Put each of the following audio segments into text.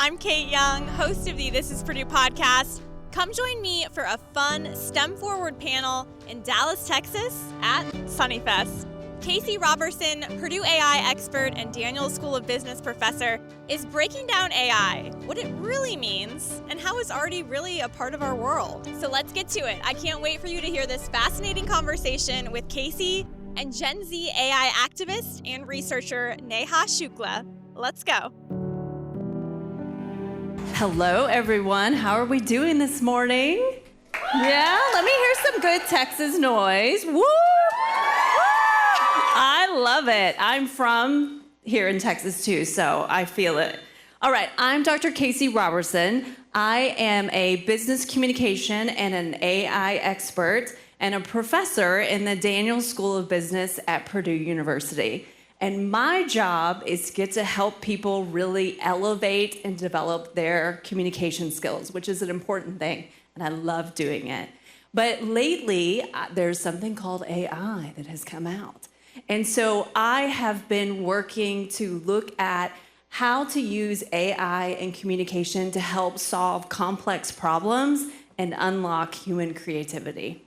I'm Kate Young, host of the This is Purdue podcast. Come join me for a fun STEM-forward panel in Dallas, Texas at Sunniefest. Kasie Roberson, Purdue AI expert and Daniels School of Business professor, is breaking down AI, what it really means, and how it's already really a part of our world. So let's get to it. I can't wait for you to hear this fascinating conversation with Kasie and Gen Z AI activist and researcher Neha Shukla. Let's go. Hello, everyone. How are we doing this morning? Yeah, let me hear some good Texas noise. Woo! I love it. I'm from here in Texas too, so I feel it. All right, I'm Dr. Kasie Roberson. I am a business communication and an AI expert and a professor in the Daniels School of Business at Purdue University. And my job is to get to help people really elevate and develop their communication skills, which is an important thing, and I love doing it. But lately, there's something called AI that has come out. And so I have been working to look at how to use AI in communication to help solve complex problems and unlock human creativity.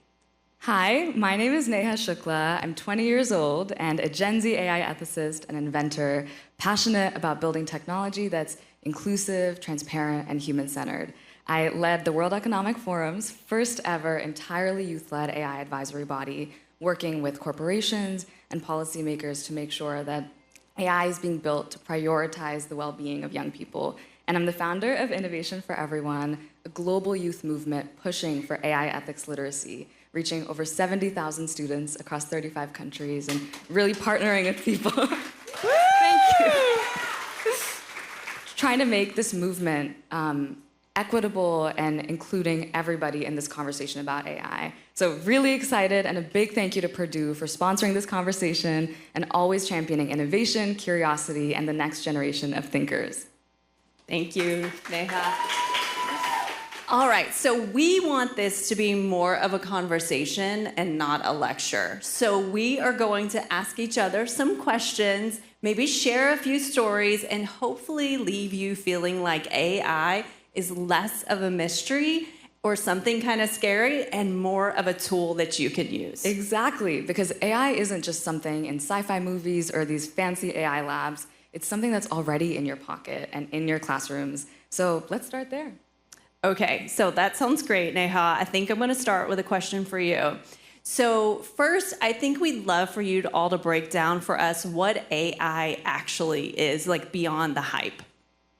Hi, my name is Neha Shukla. I'm 20 years old and a Gen Z AI ethicist and inventor, passionate about building technology that's inclusive, transparent, and human-centered. I led the World Economic Forum's first ever entirely youth-led AI advisory body, working with corporations and policymakers to make sure that AI is being built to prioritize the well-being of young people. And I'm the founder of Innovation for Everyone, a global youth movement pushing for AI ethics literacy, reaching over 70,000 students across 35 countries and really partnering with people. Thank you. Trying to make this movement equitable and including everybody in this conversation about AI. So really excited, and a big thank you to Purdue for sponsoring this conversation and always championing innovation, curiosity, and the next generation of thinkers. Thank you, Neha. All right, so we want this to be more of a conversation and not a lecture. So we are going to ask each other some questions, maybe share a few stories, and hopefully leave you feeling like AI is less of a mystery or something kind of scary and more of a tool that you can use. Exactly, because AI isn't just something in sci-fi movies or these fancy AI labs. It's something that's already in your pocket and in your classrooms. So let's start there. Okay, so that sounds great, Neha. I think I'm going to start with a question for you. So first, I think we'd love for you all to break down for us what AI actually is, like beyond the hype.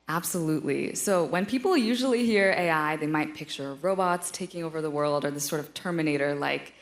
Absolutely. So when people usually hear AI, they might picture robots taking over the world or this sort of Terminator-like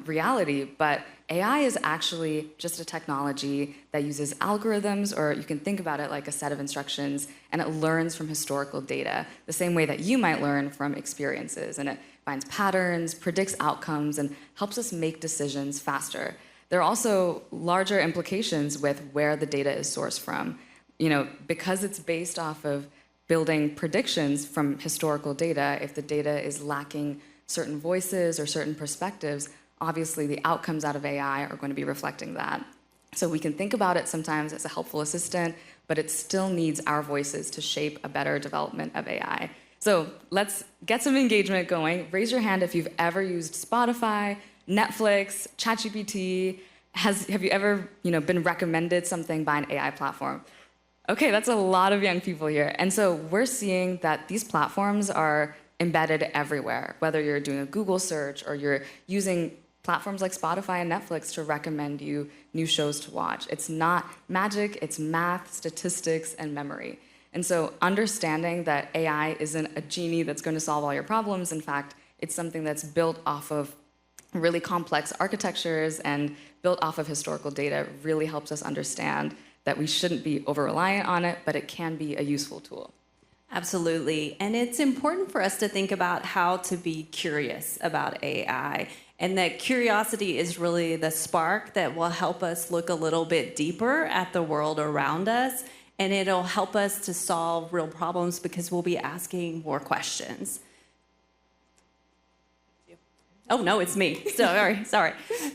reality, but AI is actually just a technology that uses algorithms, or you can think about it like a set of instructions, and it learns from historical data, the same way that you might learn from experiences, and it finds patterns, predicts outcomes, and helps us make decisions faster. There are also larger implications with where the data is sourced from. You know, because it's based off of building predictions from historical data, if the data is lacking certain voices or certain perspectives, obviously the outcomes out of AI are going to be reflecting that. So we can think about it sometimes as a helpful assistant, but it still needs our voices to shape a better development of AI. So let's get some engagement going. Raise your hand if you've ever used Spotify, Netflix, ChatGPT. Have you ever been recommended something by an AI platform? Okay, that's a lot of young people here. And so we're seeing that these platforms are embedded everywhere, whether you're doing a Google search or you're using platforms like Spotify and Netflix to recommend you new shows to watch. It's not magic, it's math, statistics, and memory. And so understanding that AI isn't a genie that's going to solve all your problems. In fact, it's something that's built off of really complex architectures and built off of historical data really helps us understand that we shouldn't be over-reliant on it, but it can be a useful tool. Absolutely. And it's important for us to think about how to be curious about AI, and that curiosity is really the spark that will help us look a little bit deeper at the world around us, and it'll help us to solve real problems because we'll be asking more questions. Oh, no, it's me. Sorry.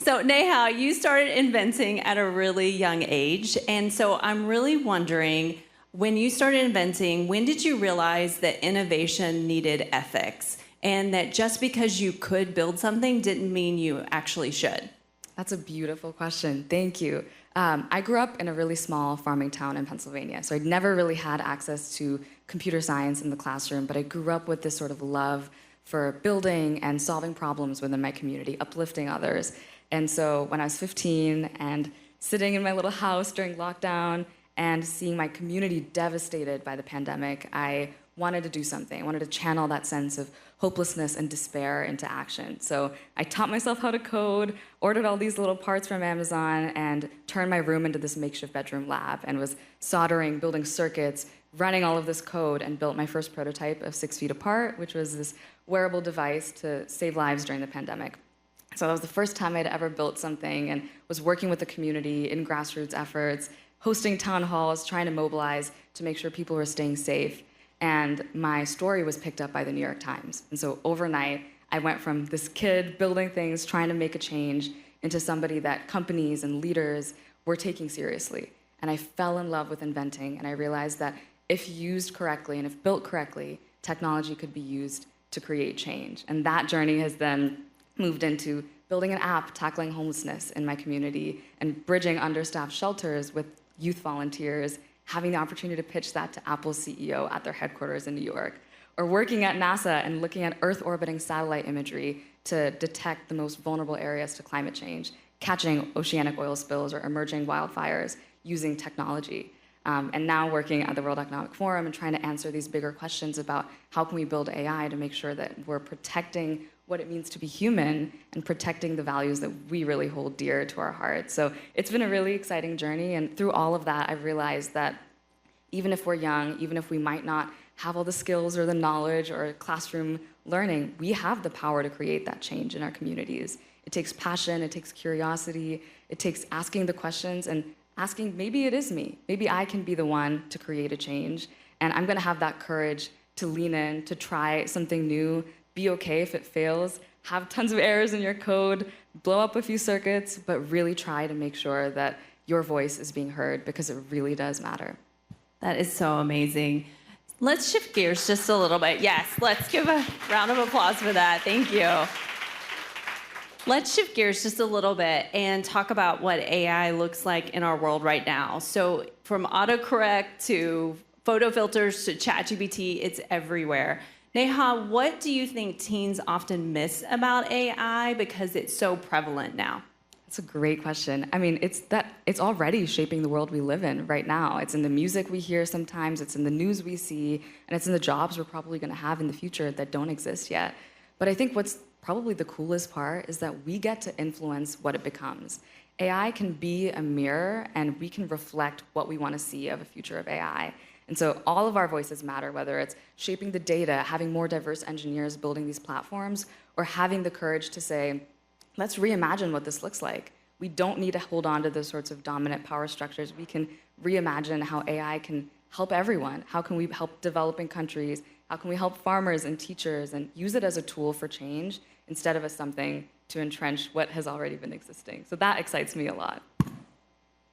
So Neha, you started inventing at a really young age. And so I'm really wondering, when you started inventing, when did you realize that innovation needed ethics and that just because you could build something didn't mean you actually should? That's a beautiful question. Thank you. I grew up in a really small farming town in Pennsylvania, so I never really had access to computer science in the classroom, but I grew up with this sort of love for building and solving problems within my community, uplifting others. And so when I was 15 and sitting in my little house during lockdown and seeing my community devastated by the pandemic, I wanted to do something. I wanted to channel that sense of hopelessness and despair into action. So I taught myself how to code, ordered all these little parts from Amazon, and turned my room into this makeshift bedroom lab and was soldering, building circuits, running all of this code, and built my first prototype of 6 feet apart, which was this wearable device to save lives during the pandemic. So that was the first time I'd ever built something and was working with the community in grassroots efforts, hosting town halls, trying to mobilize to make sure people were staying safe. And my story was picked up by the New York Times. And so overnight, I went from this kid building things, trying to make a change, into somebody that companies and leaders were taking seriously. And I fell in love with inventing, and I realized that if used correctly and if built correctly, technology could be used to create change. And that journey has then moved into building an app tackling homelessness in my community and bridging understaffed shelters with youth volunteers, having the opportunity to pitch that to Apple's CEO at their headquarters in New York, or working at NASA and looking at Earth-orbiting satellite imagery to detect the most vulnerable areas to climate change, catching oceanic oil spills or emerging wildfires using technology. And now working at the World Economic Forum and trying to answer these bigger questions about how can we build AI to make sure that we're protecting what it means to be human and protecting the values that we really hold dear to our hearts. So it's been a really exciting journey, and through all of that, I've realized that even if we're young, even if we might not have all the skills or the knowledge or classroom learning, we have the power to create that change in our communities. It takes passion, it takes curiosity, it takes asking the questions and asking, maybe it is me. Maybe I can be the one to create a change, and I'm gonna have that courage to lean in, to try something new, be okay if it fails, have tons of errors in your code, blow up a few circuits, but really try to make sure that your voice is being heard, because it really does matter. That is so amazing. Let's shift gears just a little bit. Yes, let's give a round of applause for that. Thank you. Let's shift gears just a little bit and talk about what AI looks like in our world right now. So from autocorrect to photo filters to ChatGPT, it's everywhere. Neha, what do you think teens often miss about AI because it's so prevalent now? That's a great question. I mean, it's already shaping the world we live in right now. It's in the music we hear sometimes, it's in the news we see, and it's in the jobs we're probably going to have in the future that don't exist yet. But I think what's probably the coolest part is that we get to influence what it becomes. AI can be a mirror, and we can reflect what we want to see of a future of AI. And so all of our voices matter, whether it's shaping the data, having more diverse engineers building these platforms, or having the courage to say, let's reimagine what this looks like. We don't need to hold on to those sorts of dominant power structures. We can reimagine how AI can help everyone. How can we help developing countries? How can we help farmers and teachers and use it as a tool for change instead of as something to entrench what has already been existing? So that excites me a lot.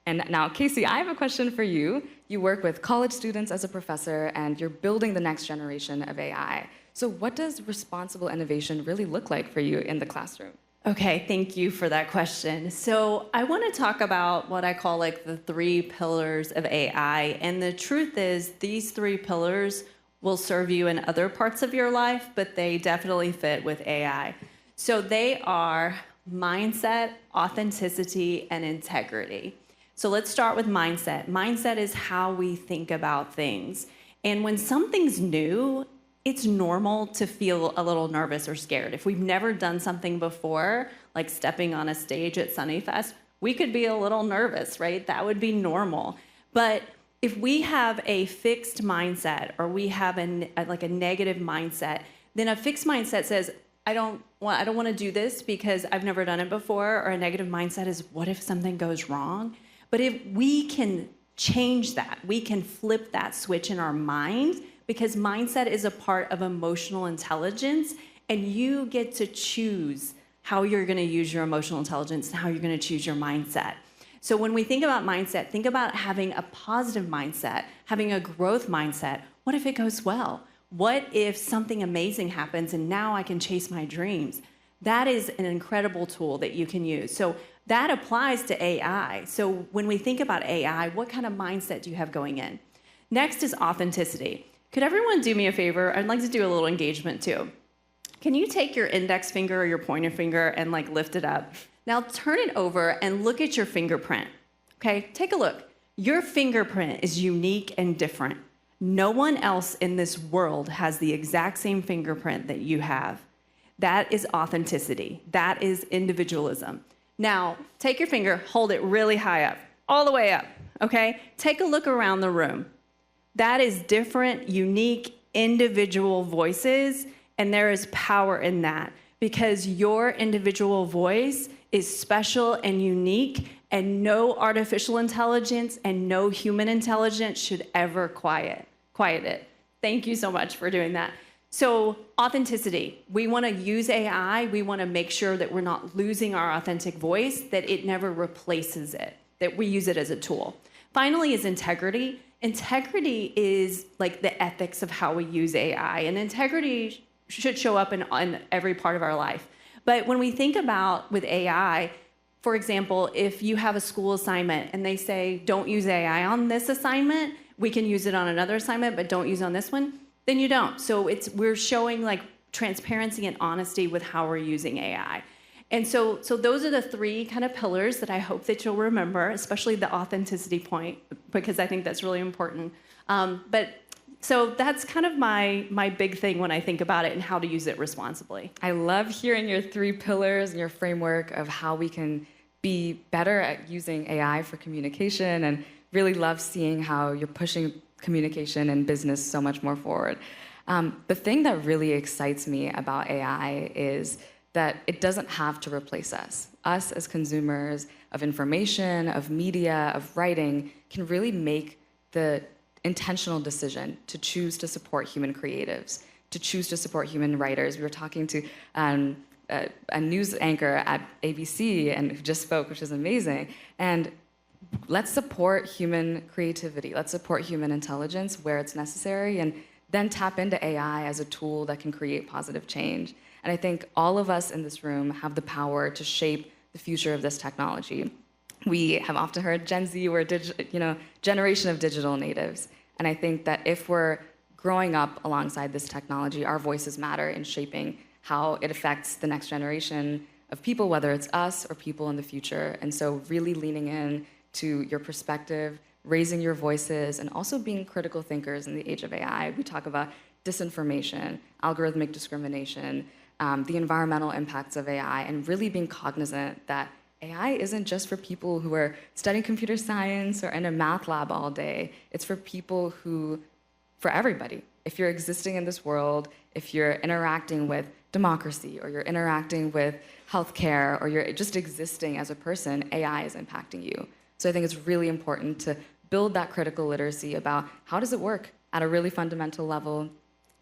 And now, Kasie, I have a question for you. You work with college students as a professor, and you're building the next generation of AI. So what does responsible innovation really look like for you in the classroom? Okay, thank you for that question. So I want to talk about what I call like the 3 pillars of AI. And the truth is, these 3 pillars will serve you in other parts of your life, but they definitely fit with AI. So they are mindset, authenticity, and integrity. So let's start with mindset. Mindset is how we think about things. And when something's new, it's normal to feel a little nervous or scared. If we've never done something before, like stepping on a stage at Sunniefest, we could be a little nervous, right? That would be normal. But if we have a fixed mindset, or we have a negative mindset, then a fixed mindset says, I don't want to do this because I've never done it before. Or a negative mindset is, what if something goes wrong? But if we can change that, we can flip that switch in our mind, because mindset is a part of emotional intelligence, and you get to choose how you're going to use your emotional intelligence and how you're going to choose your mindset. So when we think about mindset, think about having a positive mindset, having a growth mindset. What if it goes well? What if something amazing happens and now I can chase my dreams? That is an incredible tool that you can use. So that applies to AI. So when we think about AI, what kind of mindset do you have going in? Next is authenticity. Could everyone do me a favor? I'd like to do a little engagement too. Can you take your index finger or your pointer finger and like lift it up? Now turn it over and look at your fingerprint. Okay, take a look. Your fingerprint is unique and different. No one else in this world has the exact same fingerprint that you have. That is authenticity. That is individualism. Now, take your finger, hold it really high up, all the way up, okay? Take a look around the room. That is different, unique, individual voices, and there is power in that because your individual voice is special and unique, and no artificial intelligence and no human intelligence should ever quiet it. Thank you so much for doing that. So authenticity, we want to use AI. We want to make sure that we're not losing our authentic voice, that it never replaces it, that we use it as a tool. Finally is integrity. Integrity is like the ethics of how we use AI, and integrity should show up in every part of our life. But when we think about with AI, for example, if you have a school assignment and they say, don't use AI on this assignment, we can use it on another assignment, but don't use it on this one, then you don't. So we're showing like transparency and honesty with how we're using AI. And so those are the three kind of pillars that I hope that you'll remember, especially the authenticity point, because I think that's really important. So that's kind of my big thing when I think about it and how to use it responsibly. I love hearing your 3 pillars and your framework of how we can be better at using AI for communication, and really love seeing how you're pushing communication and business so much more forward. The thing that really excites me about AI is that it doesn't have to replace us. Us as consumers of information, of media, of writing, can really make the intentional decision to choose to support human creatives, to choose to support human writers. We were talking to a news anchor at ABC and who just spoke, which is amazing. And let's support human creativity. Let's support human intelligence where it's necessary, and then tap into AI as a tool that can create positive change. And I think all of us in this room have the power to shape the future of this technology. We have often heard Gen Z, we're generation of digital natives. And I think that if we're growing up alongside this technology, our voices matter in shaping how it affects the next generation of people, whether it's us or people in the future. And so really leaning in to your perspective, raising your voices, and also being critical thinkers in the age of AI. We talk about disinformation, algorithmic discrimination, the environmental impacts of AI, and really being cognizant that AI isn't just for people who are studying computer science or in a math lab all day. It's for people for everybody. If you're existing in this world, if you're interacting with democracy, or you're interacting with healthcare, or you're just existing as a person, AI is impacting you. So I think it's really important to build that critical literacy about how does it work at a really fundamental level?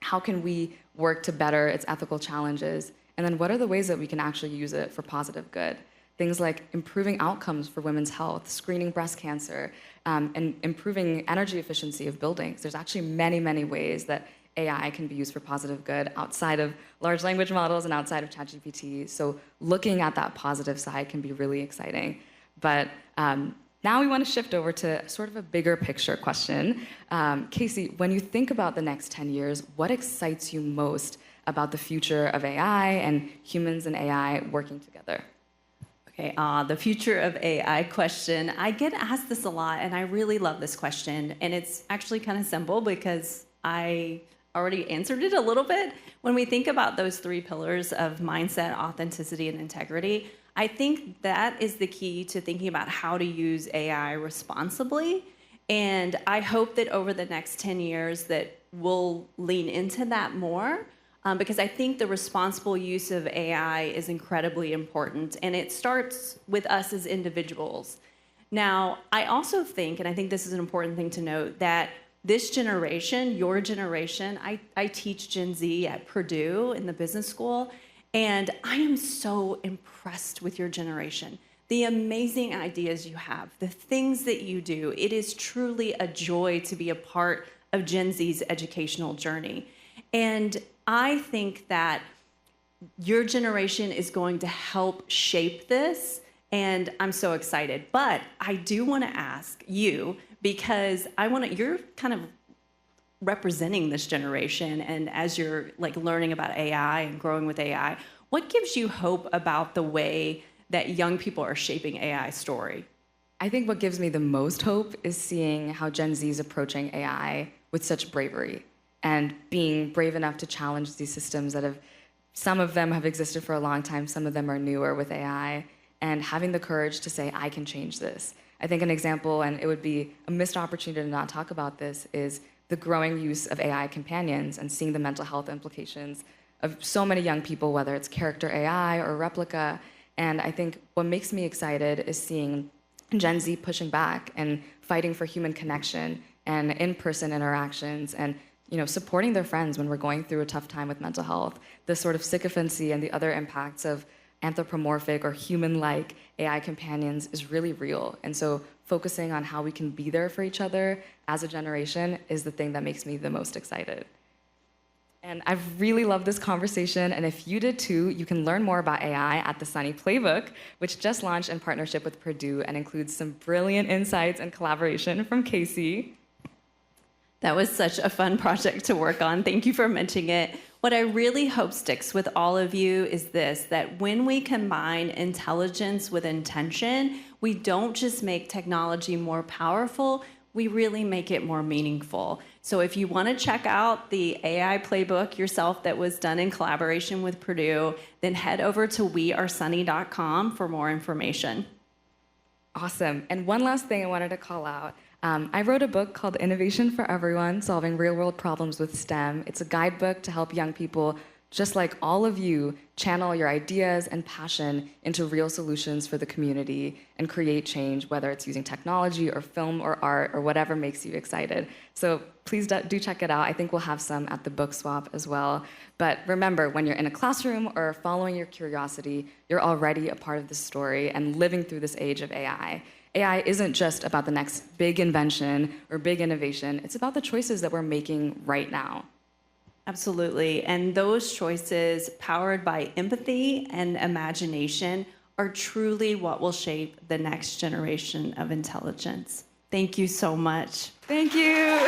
How can we work to better its ethical challenges? And then what are the ways that we can actually use it for positive good? Things like improving outcomes for women's health, screening breast cancer, and improving energy efficiency of buildings. There's actually many, many ways that AI can be used for positive good outside of large language models and outside of ChatGPT. So looking at that positive side can be really exciting. But now we want to shift over to sort of a bigger picture question. Kasie, when you think about the next 10 years, what excites you most about the future of AI and humans and AI working together? Okay, the future of AI question. I get asked this a lot, and I really love this question. And it's actually kind of simple because I already answered it a little bit. When we think about those 3 pillars of mindset, authenticity, and integrity, I think that is the key to thinking about how to use AI responsibly. And I hope that over the next 10 years that we'll lean into that more. Because I think the responsible use of AI is incredibly important, and it starts with us as individuals. Now, I also think, and I think this is an important thing to note, that this generation, your generation, I teach Gen Z at Purdue in the business school, and I am so impressed with your generation. the amazing ideas you have, the things that you do. It is truly a joy to be a part of Gen Z's educational journey. And I think that your generation is going to help shape this, and I'm so excited. But I do want to ask you, because you're kind of representing this generation, and as you're like learning about AI and growing with AI, what gives you hope about the way that young people are shaping AI story? I think what gives me the most hope is seeing how Gen Z is approaching AI with such bravery and being brave enough to challenge these systems that some of them have existed for a long time, some of them are newer with AI, and having the courage to say, I can change this. I think an example, and it would be a missed opportunity to not talk about this, is the growing use of AI companions and seeing the mental health implications of so many young people, whether it's character AI or replica. And I think what makes me excited is seeing Gen Z pushing back and fighting for human connection and in-person interactions and supporting their friends when we're going through a tough time with mental health. The sort of sycophancy and the other impacts of anthropomorphic or human-like AI companions is really real. And so focusing on how we can be there for each other as a generation is the thing that makes me the most excited. And I've really loved this conversation, and if you did too, you can learn more about AI at the Sunny Playbook, which just launched in partnership with Purdue and includes some brilliant insights and collaboration from Kasie. That was such a fun project to work on. Thank you for mentioning it. What I really hope sticks with all of you is this, that when we combine intelligence with intention, we don't just make technology more powerful, we really make it more meaningful. So if you want to check out the AI playbook yourself that was done in collaboration with Purdue, then head over to wearesunny.com for more information. Awesome. And one last thing I wanted to call out. I wrote a book called Innovation for Everyone, Solving Real-World Problems with STEM. It's a guidebook to help young people, just like all of you, channel your ideas and passion into real solutions for the community and create change, whether it's using technology or film or art or whatever makes you excited. So please do check it out. I think we'll have some at the book swap as well. But remember, when you're in a classroom or following your curiosity, you're already a part of the story and living through this age of AI. AI isn't just about the next big invention or big innovation. It's about the choices that we're making right now. Absolutely. And those choices, powered by empathy and imagination, are truly what will shape the next generation of intelligence. Thank you so much. Thank you.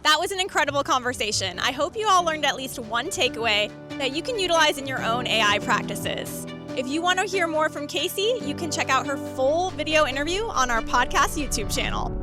That was an incredible conversation. I hope you all learned at least one takeaway that you can utilize in your own AI practices. If you want to hear more from Kasie, you can check out her full video interview on our podcast YouTube channel.